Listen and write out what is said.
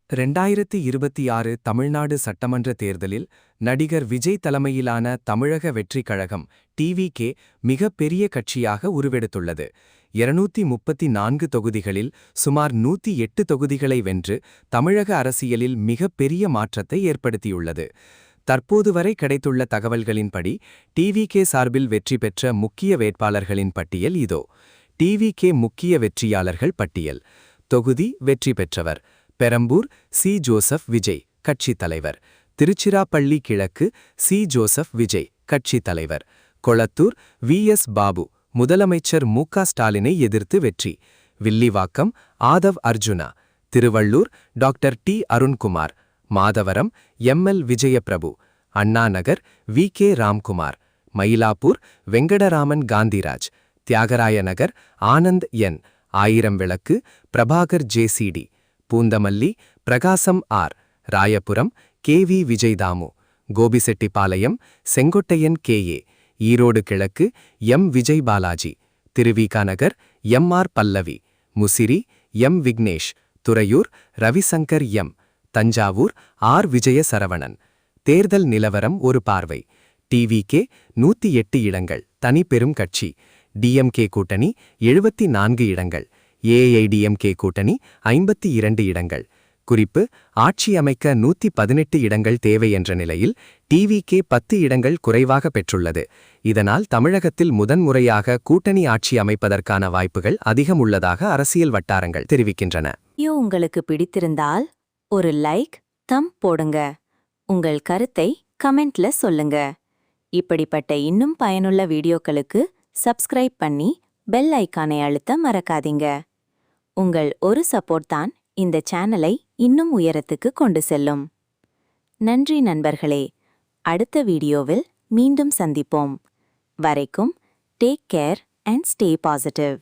2026 தமிழ்நாடு சட்டமன்ற தேர்தலில் நடிகர் விஜய் தலைமையிலான தமிழக வெற்றிக் கழகம் டிவிகே மிகப் பெரிய கட்சியாக உருவெடுத்துள்ளது. 234 தொகுதிகளில் சுமார் 108 தொகுதிகளை வென்று தமிழக அரசியலில் மிகப் பெரிய மாற்றத்தை ஏற்படுத்தியுள்ளது. தற்போது வரை கிடைத்துள்ள தகவல்களின்படி டிவிகே சார்பில் வெற்றி பெற்ற முக்கிய வேட்பாளர்களின் பட்டியல் இதோ. டிவிகே முக்கிய வெற்றியாளர்கள் பட்டியல். தொகுதி வெற்றி பெற்றவர்: பெரம்பூர் சி. ஜோசப் விஜய், கட்சித் தலைவர். திருச்சிராப்பள்ளி கிழக்கு சி. ஜோசப் விஜய், கட்சித் தலைவர். கொளத்தூர் வி. எஸ். பாபு, முதலமைச்சர் மு.க. ஸ்டாலினை எதிர்த்து வெற்றி. Villivakkam Aadhav Arjuna. Thiruvallur doctor D. Arunkumar. Madhavaram ML. Vijayaprabhu. Annanagar V. K. Ramkumar. Mylapore Venkataraman Gandhiraj. Thyagaraya Nagar Anand N. Ayiram Vilakku Prabhakar JCD. Poonamallee Prakasam R. Royapuram K. V. Vijaydhamu. Gobichettipalayam Sengottaiyan KA. Erode கிழக்கு M. Vijay Balaji. Thiruvika Nagar M. R. Pallavi. Musiri M. Vignesh. Thuraiyur Ravishankar M. Thanjavur R. Vijaya Saravanan. தேர்தல் நிலவரம் ஒரு பார்வை. டிவிகே 108 இடங்கள், தனி பெரும் கட்சி. டிஎம்கே கூட்டணி 74 இடங்கள். ஏஐடிஎம்கே கூட்டணி 52 இடங்கள். குறிப்பு: ஆட்சி அமைக்க 118 இடங்கள் தேவை என்ற நிலையில் டிவிகே 10 இடங்கள் குறைவாக பெற்றுள்ளது. இதனால் தமிழகத்தில் முதன்முறையாக கூட்டணி ஆட்சி அமைப்பதற்கான வாய்ப்புகள் அதிகம் உள்ளதாக அரசியல் வட்டாரங்கள் தெரிவிக்கின்றன. உங்களுக்கு பிடித்திருந்தால் ஒரு லைக், தம் போடுங்க. உங்கள் கருத்தை கமெண்ட்ல சொல்லுங்க. இப்படிப்பட்ட இன்னும் பயனுள்ள வீடியோக்களுக்கு சப்ஸ்கிரைப் பண்ணி பெல் ஐகானை அழுத்த மறக்காதீங்க. உங்கள் ஒரு சப்போர்ட் தான் இந்த சேனலை இன்னும் உயரத்துக்கு கொண்டு செல்லும். நன்றி நண்பர்களே. அடுத்த வீடியோவில் மீண்டும் சந்திப்போம். வரைக்கும் take care and stay positive.